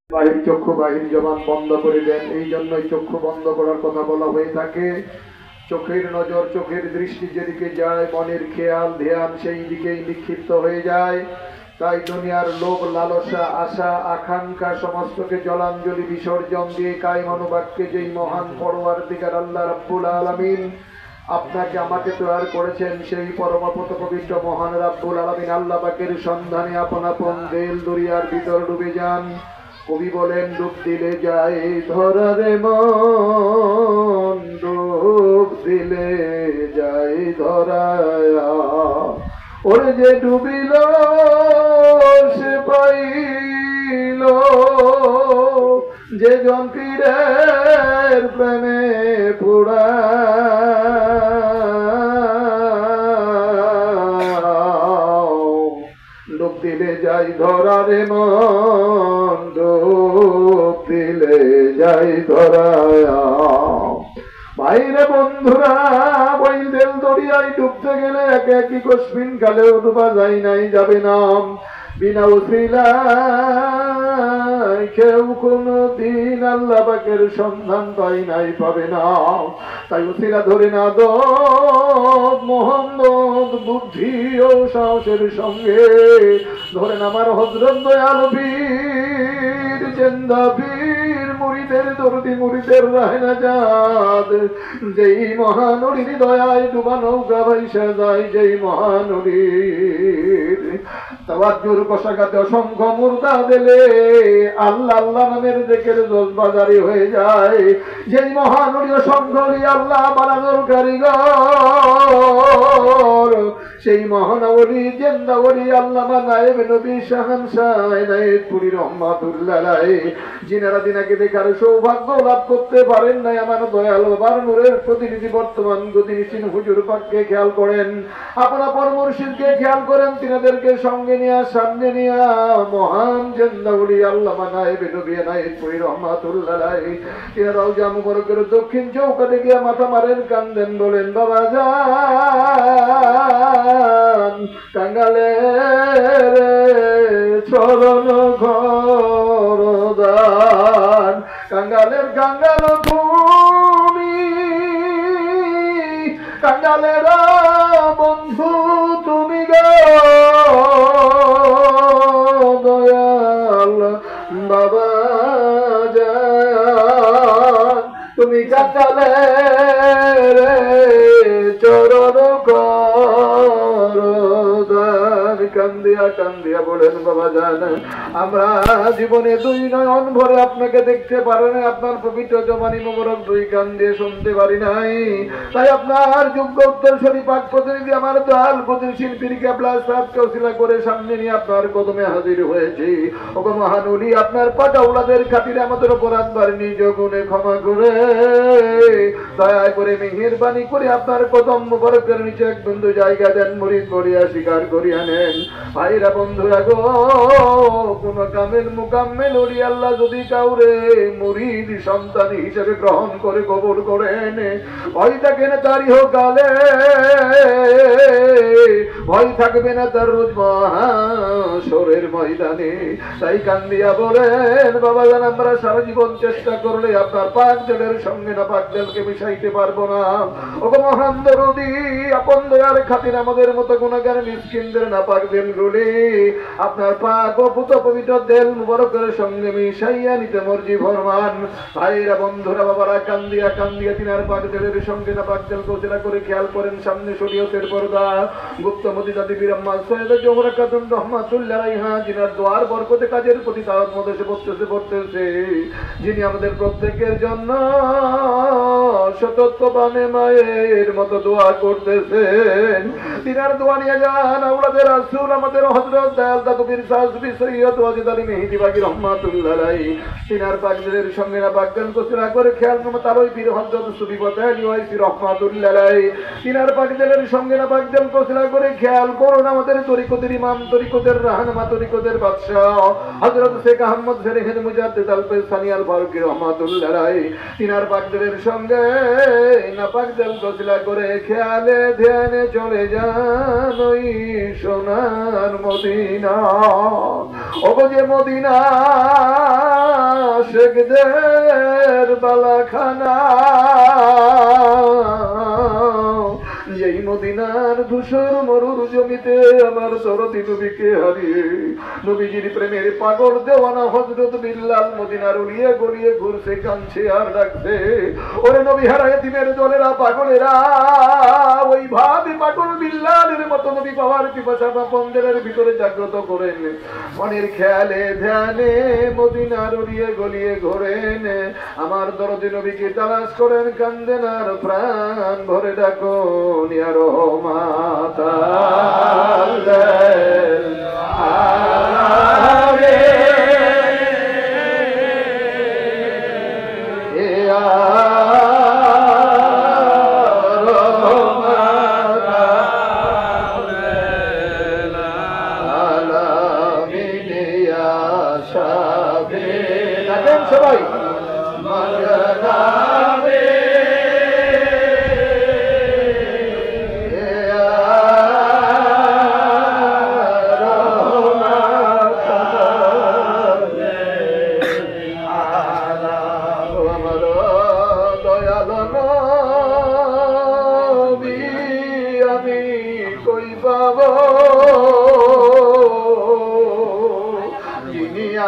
বাহির চক্ষু বাহির জবান বন্ধ করে দেন। এই জন্যই চক্ষু বন্ধ করার কথা বলা হয়ে থাকে। চোখের নজর চোখের দৃষ্টি যেদিকে যায় মনের খেয়াল ধ্যান সেই দিকেই নিক্ষিপ্ত হয়ে যায়। তাই দুনিয়ার লোভ লালসা আশা আকাঙ্ক্ষা সমস্তকে জলাঞ্জলি বিসর্জন দিয়ে কায়ম অনুবাক্যে যেই মহান পরওয়ারদিগার আল্লাহ রাব্বুল আলামিন আপনাকে আমাকে তৈরি করেছেন, সেই পরম পবিত্র মহান রাব্বুল আলামিন আল্লাহ পাকের সন্ধানে আপন আপন দেল দরিয়ার ভিতর ডুবে যান। কবি বলেন, ডুব দিলে যায় ধরারে মন, ডুব দিলে যায় ধরায়, ওরে যে ডুবিল সে পাইল, যে জন পীরের প্রেমে পুরা ডুব দিলে যাই ধরারে মন, ডুব দিলে যাই ধরায়া। ভাইরে বন্ধুরা, ওই দেল দরিয়ায় ডুবতে গেলে একে একই কসমিন কালেও ডুবা যায় নাই, যাবে না। বিনা উসিলায় কেউ কোনো দিন আল্লাহ পাকের সন্ধান পাই নাই, পাবে না। তাই উসিলা ধরে না দো মোহাম্মদ, বুদ্ধি ও সাহসের সঙ্গে ধরেন আমার হযরত দয়াল পীর জিন্দা পীর, মুরিদের দরদি মুরিদের রাহেনা জাদ, যেই মহানবীর দয়ায় ডুবা নৌকা ভাইসা যায়, যেই মহানবীর তাওয়াজ্জুর কষাঘাতে অসংখ্য মুর্দা দিলে আল্লাহ আল্লাহ নামের জিকির জজবা জারি হয়ে যায়, যেই মহানবী অসংখ্য আল্লাহ বানানোর কারিগর, সেই মহানবী জিন্দা ওলি আল্লামা নায়েব নবী শাহনশাহ ইনায়েতপুরী রহমাতুল্লাহ আলাইহি, যিনারা দিনাকে দেখার সৌভাগ্য লাভ করতে পারেন নাই, আমার দয়াল বাবার নূরের প্রতিনিধি বর্তমান গতিশীল হুজুর পাককে খেয়াল করেন, আপনার পর মুর্শিদকে খেয়াল করেন, তিনাদেরকে সঙ্গে নিয়ে সামনে নিয়ে মহান জিন্দা ওলি আল্লামা নায়েব নবী ইনায়েতপুরী রহমাতুল্লাহ আলাইহি তিনারাও যা মুবারকের দক্ষিণ চৌকাঠে গিয়ে মাথা মারেন, কান্দেন, বলেন বাবা যান কাঙ্গালের চরণ ঘরদান, কাঙ্গালের কাঙ্গাল তুমি, কাঙ্গালের বন্ধু তুমি গো দয়াল বাবা যান, তুমি কাঙ্গালের চরণ ঘরদান। কান্দিয়া কান্দিয়া বলেন বাবা জান, আমরা জীবনে দুই নয়ন ভরে আপনাকে দেখতে পারি না, আপনার পবিত্র জবানি মোবারক দুই কান দিয়ে শুনতে পারি নাই, তাই আপনার যোগ্য উত্তরসূরি পাক প্রতিনিধি আমার দয়াল প্রতিশীল পীর কেবলা সাহেবকে ওসিলা করে সামনে নিয়ে আপনার কদমে হাজির হয়েছি। ওগো মহান ওলি, আপনার পাক আওলাদের খাতিরে আমাদের অপরাধ বার নিজ গুণে ক্ষমা করে দয়া করে মেহেরবানি করে আপনার কদম মোবারকের নিচে এক বিন্দু জায়গা দেন, মুরিদ করিয়া স্বীকার করিয়া নেন। ভাইরা বন্ধুরা গো, কোন কামেল মুকাম্মেল ওলি আল্লাহ যদি কাউরে মুরিদ সন্তান হিসেবে গ্রহণ করে কবুল করেন, ভয় থাকে না তার ইহকালে, ভয় থাকবে না তার রোজ মহাশরের ময়দানে। তাই কান্দিয়া বলেন বাবা জান, আমরা সারা জীবন চেষ্টা করলে আপনার পাক জলের সঙ্গে না পাক জলকে মিশাইতে পারবো না। ওগো মহান দরদি, আপন দয়ার খাতির আমাদের মতো গুনাহগার মিসকিনদের না পাক দিলগুলি আপনার পাক ও পুত পবিত্র দেল মুবারকের সঙ্গে মিশাইয়া নিতে মর্জি ফরমান। ভাইরা বন্ধুরা বাবারা, কান্দিয়া কান্দিয়া তিনার পাক জলের সঙ্গে না পাক জল কোচলা করে খেয়াল করেন সামনে শরীয়তের পর্দা গুপ্ত মদিনা দেবীর আম্মা সৈয়দা জোহরা খাতুন রহমাতুল্লাহ আলাইহা, যিনার দোয়ার বরকতে কাজের প্রতি তাওয়াত মধ্যে পড়তেছে, যিনি আমাদের প্রত্যেকের জন্য শতত্ববানে মায়ের মতো দোয়া করতেছেন। তিনার দোয়া নিয়ে যান আওলাদের রাসূল আমাদের হযরত দয়াল তাকবীর সাহেব সৈয়দ ওয়াজিদ আলী মেহেদি বাগী রহমাতুল্লাহ আলাইহি, তিনার পাকদের সঙ্গে না পাকদান কোসরা করে খেয়াল করব তার ওই পীর হযরত সুফি ফতেহ ওয়াইসি রহমাতুল্লাহ আলাইহি, তিনার পাকদের সঙ্গে না পাকদান কোসরা করে খেয়াল করুন আমাদের তরিকতের ইমাম, তরিকতের রাহনুমা, তরিকতের বাদশাহ হযরত শেখ আহমদ ফেরেহেদ মুজাদ্দিদ আল ফায়সানি আল ফারুকী রহমাতুল্লাহ আলাইহি, তিনার পাকদের সঙ্গে না পাকদান কোসরা করে খেয়ালে ধ্যানে চলে যান ওই সোনার মদিনা। ওগো যে মদিনা আশেকদের বালাখানা, যেই মদিনার ধূসর মরুর জমিতে আমার দরদি নবীকে হারিয়ে নবীজির প্রেমের পাগল দেওয়ানা হযরত বিল্লাল মদিনার উড়িয়ে গড়িয়ে ঘুরছে, কাঁদছে আর ডাকছে, ওরে নবী হারা এতিমের দলেরা, পাগলেরা, ওই ভাবি পাগল বিল্লালের মতো নবী পাওয়ার পিপাসা বন্ধের ভিতরে জাগ্রত করেন, মনের খেয়ালে ধ্যানে মদিনার উড়িয়ে গলিয়ে ঘোরেন, আমার দরদি নবীকে তালাশ করেন, কান্দেন আর প্রাণ ভরে ডাকুন ইয়া রহমাতাল লিল আলামিন, ইয়া রহমাতাল লিল আলামিন, ইয়া শাফি'। দেখেন সবাই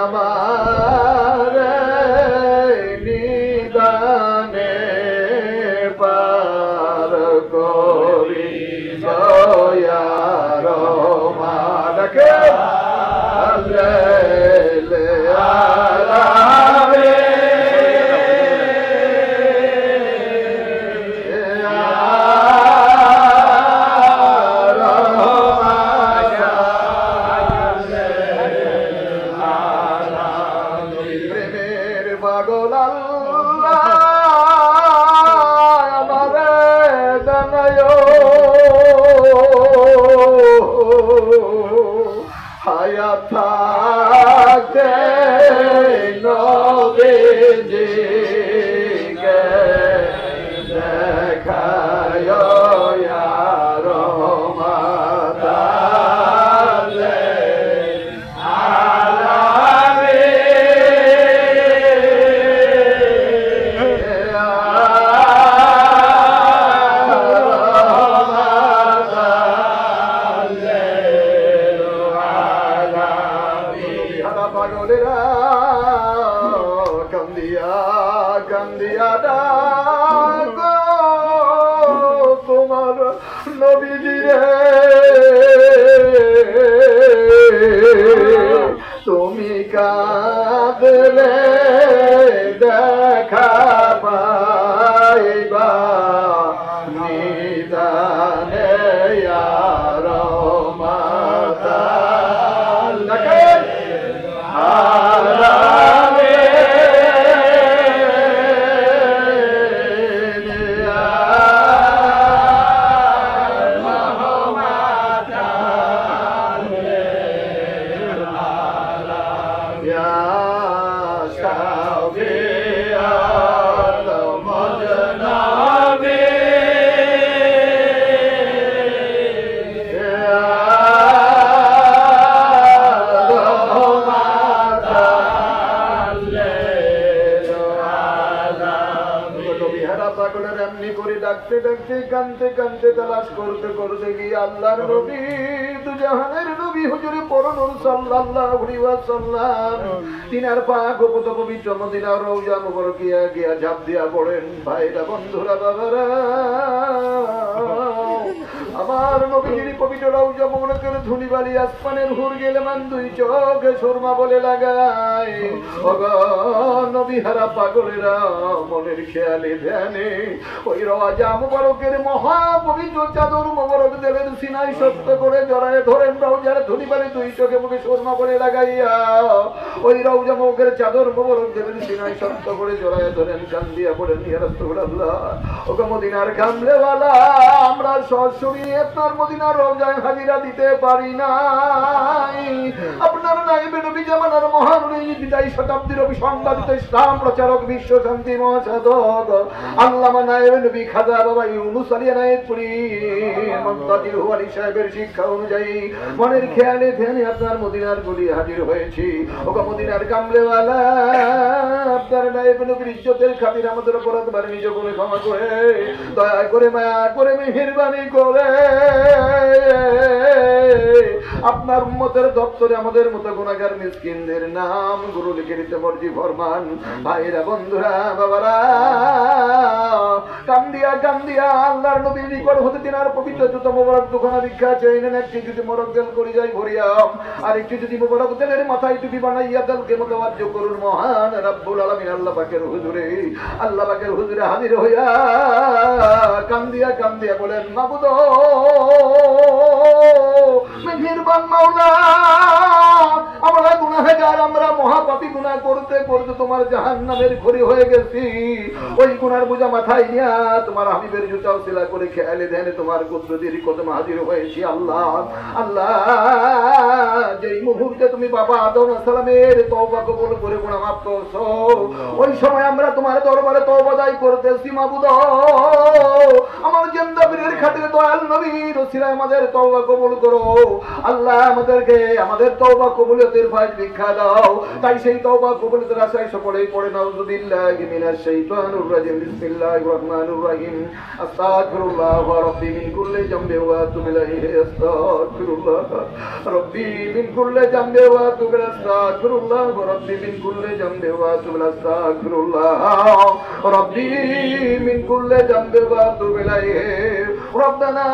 আমার নিদানে পার করি দয়া রহমানকে হায়াত থাকতে নবীজিকে দেখায় ইয়া রহমাতাল লিল আলামিন। পাগলেরা কান্দিয়া কান্দিয়া ডাকো তোমার নবীজিরে, তুমি কাঁদলে দেখা পাইবা নিদানে ইয়া রহমাতাল লিল আলামিন, ইয়া রহমাতাল লিল আলামিন, ইয়া শাফি'াল মুজনাবিন, ইয়া রহমাতাল লিল আলামিন। নবী হারা পাগলের এমনি করে ডাকতে ডাকতে কানতে কানতে তালাশ করতে করতে গিয়ে আল্লাহর নবী দুজাহানের নবী হুজুরে পরনুর সাল্লাল্লাহু আলাইহি ওয়াসাল্লাম তিনার পাক ও পবিত্র মদিনার রওজা মুবারকিয়া গিয়া ঝাঁপ দিয়া পড়েন। ভাইরা, বন্ধুরা, বাবারা, আমার নবীর পবিত্র রওজা মুবারকের ধুলিবালি আসমানের হুর গেলে মান দুই চোখে সুরমা বলে লাগায়, ওগো নবী হারা পাগলেরা, মনের খেয়ালে ধ্যানে ওই রওজা মুবারকের মহা পবিত্র চাদর মুবারক দেবের সিনাই শক্ত করে জড়ায় ধরেন, রওজার ধুলিবালি দুই চোখে মুখে সুরমা বলে লাগাইয়া ওই রওজা মুবারকের চাদর মুবারক দেবের সিনাই শক্ত করে জড়ায় ধরেন, কান্দিয়া পড়েন, ইয়া রাসূলুল্লাহ, ওগো মদিনার কামলেওয়ালা, আমরা সরাসরি আপনার মদিনার রওজায় হাজিরা দিতে পারি নাই, আপনার নাইবে নবী জামানার মহান বিদায়ী শতাব্দীর অভিসংবাদিত ইসলাম প্রচারক বিশ্ব শান্তি মহাসাধক আল্লামা নায়েবে নবী খাজা বাবা ইউনুস আলী নায়েবপুরী মুনতাজির হুয়ালি সাহেবের শিক্ষা অনুযায়ী মনের খেয়ালে ধ্যানে আপনার মদিনার গলি হাজির হয়েছি। ওগো মদিনার কামলেওয়ালা, নায়েব নবীর ইজ্জতের খাতিরে আমাদের অপরাধ বাড়ি নিজ গুণে ক্ষমা করে দয়া করে মায়া করে মেহেরবানি করে আপনার উম্মতের দপ্তরে আমাদের মতো গুনাহগার মিসকিনদের নাম গুরু লিখে দিতে মর্জি ফরমান। ভাইরা বন্ধুরা বাবারা কান্দিয়া কান্দিয়া আল্লাহর নবীর নিকট হতে তিনার পবিত্র জুতো মোবারক দুখানা ভিক্ষা চাইলেন। একটি যদি মোবারক তেল করে যাই ভরিয়া আর একটি যদি মোবারক তেলের মাথায় টুপি বানাইয়া তেলকে মোতাবাজ্য করুন মহান রাব্বুল আলামিন আল্লাহ পাকের হুজুরে হাজির হইয়া কান্দিয়া কান্দিয়া বলেন মাবুদ মেহেরবান মাওলা আমরা গুনাহগার আমরা মহাপাপী গুনাহ করতে করতে তোমার জাহান্নামের খড়ি হয়ে গেছি। ওই গুনার বোঝা মাথায় নিয়া তোমার হাবিবের জুতা উসিলা করে খেয়ালে ধ্যানে তোমার কুদরতের কদমে হাজির হয়েছি। আল্লাহ আল্লাহ যেই মুহূর্তে তুমি বাবা আদম আলাইহিস সালামের তওবা কবুল করে গুনাহ মাফ করছো ওই সময় আমরা তোমার দরবারে তওবা দাই করতেছি মাবুদ আমার জিন্দাবীর খাতিরে দয়াল নবীর ওসিলায় আমাদের তওবা কবুল করো। আল্লাহ আমাদেরকে আমাদের তওবা কবুলিয়তের ফায়দা ভিক্ষা দাও। তাই সেই তওবা কবুলিয়তের আশায় সকলেই পড়ে নাউযুবিল্লাহি মিনাশ শাইতানির রাজিম বিসমিল্লাহির রহমানির রহিম আস্তাগফিরুল্লাহ রাব্বি মিন কুল্লি যামবি ওয়া আতুবু ইলাইহি আস্তাগফিরুল্লাহ রাব্বি মিন কুল্লি যামবি ওয়া আতুবু ইলাইহি আস্তাগফিরুল্লাহ রাব্বি মিন কুল্লি যামবি ওয়া আতুবু ইলাইহি আস্তাগফিরুল্লাহ রাব্বি মিন কুল্লি যামবি ওয়া আতুবু ইলাইহি রব্বানা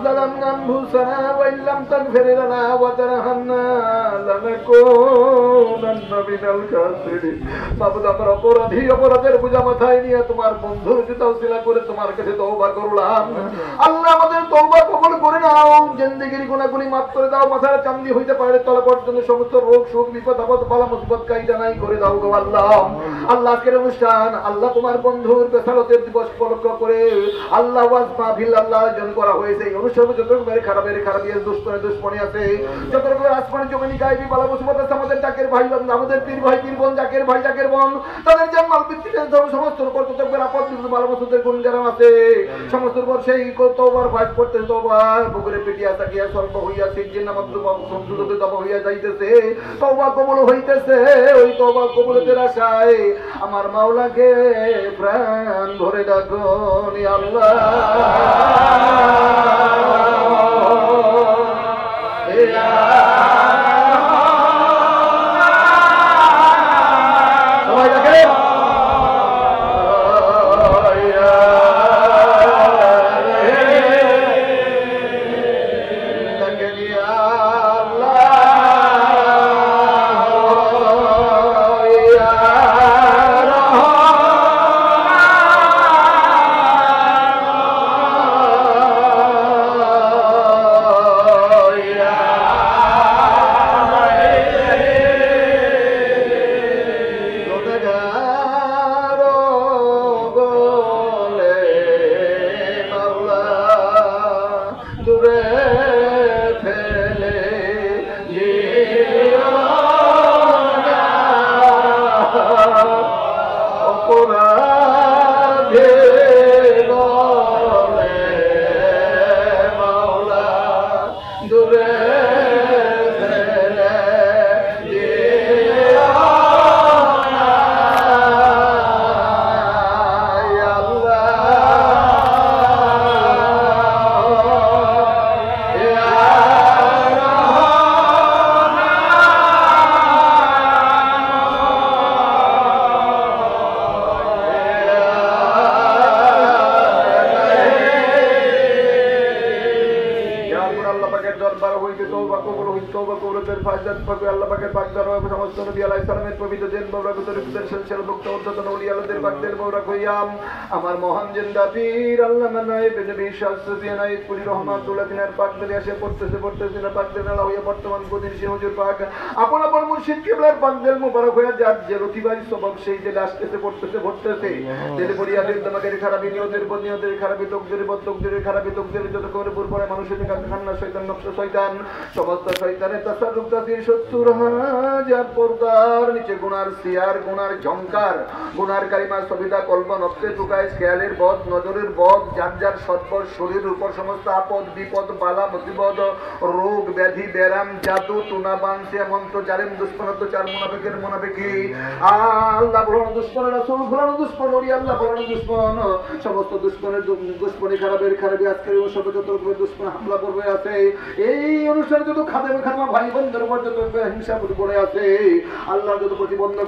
যালামনা আনফুসানা ওয়া ইল্লাম তাগফির লানা ওয়া তারহামনা লানাকুনান্না মিনাল খাসিরিন। মাবুদ আমরা অপরাধী অপরাধের বোঝা মাথায় নিয়ে তোমার বন্ধুর জুতা উসিলা করে তোমার কাছে তওবা করলাম। আল্লাহ আমাদের তওবা কবুল করে নাও। জিন্দেগির গুনাহগুলি মাফ করে দাও। মাথার চামড়ি হইতে পারে তলা পর্যন্ত সমস্ত রোগ শোক বিপদ আপদ বালা মুসিবত কাইদা নাই করে দাও গো আল্লাহ। আল্লাহ আজকের অনুষ্ঠান আল্লাহ তোমার বন্ধুর বেসালতের দিবস উপলক্ষ করে আল্লাহ ওয়াজ মাহফিল আল্লাহ আয়োজন করা হয়েছে। এই অনুষ্ঠানে যত রকমের খারাপের দুশ্মনী আছে যত রকমের আসমানি জমিনি গায়েবী বালা মুসিবত আছে আমাদের জাকের ভাই আমাদের পীর ভাই পীর বোন জাকের ভাই জাকের বোন তাদের জান্নাত বৃত্তিতে সমস্ত কর্তব্যের আপদ বালা মুসিবতের গুণ যারা আছে সমস্ত উপর সেই তওবার ফাঁস করতে তওবা বুকুরে পিটিয়া তাকিয়া স্বল্প হইয়া সিজিন নামাজ সংযুক্ত তওবা হইয়া যাইতেছে তওবা কবুল হইতেছে। ওই তওবা কবুলের আশায় আমার মাওলাকে প্রাণ ভরে ডাকো আল্লাহ সবাই দেখে আমার মহান জিন্দাবীর আল্লামা নায়েব নবী শাহসুফি নায়েব কুলি রহমাতুল্লাহ দিনার পাক দরে এসে পড়তেছে না পাক দেনা হইয়া বর্তমান গদির সে হুজুর পাক আপন আপন মুর্শিদ কিবলার পাকদেল মুবারক হইয়া যার যে রতিবাই সবব সেই যে আসতেছে পড়তেছে দিলে বড়িয়াদের দমাকের খারাপি নিয়তের বনিয়তের খারাপি তকদিরের বদতকদিরের খারাপি তকদিরের যত করে পুরপরে মানুষের কাছে খান্না শয়তান নকশ শয়তান সমস্ত শয়তান শয়তানের তাসাররুফ তাসির 70,000 পর্দার নিচে গুনার সিয়ার, গুনার ঝংকার, গুনার কালিমা সবিতা কলব নফসে টুকায়, খেয়ালের বদ, নজরের বদ, যার যার সৎপর শরীরের উপর সমস্ত আপদ বিপদ বালা মুসিবত রোগ ব্যাধি ব্যারাম জাদু টুনা বানসে মন্ত্র জালেম দুষ্পনত চার মুনাফিকের মুনাফিকি আল্লাহ বলানো দুষ্পন, রাসূল বলানো দুষ্পন, ওলি আল্লাহ বলানো দুষ্পন, সমস্ত দুষ্পনের দুষ্পনি খারাপের খারাপি আজকের সর্ব যত রকমের দুষ্পন হামলা করবে আছে। এই অনুষ্ঠানে যত খাদেমে খাদমা ভাই বোনদের উপর যত হিংসা করে আছে আল্লাহ যত প্রতিবন্ধক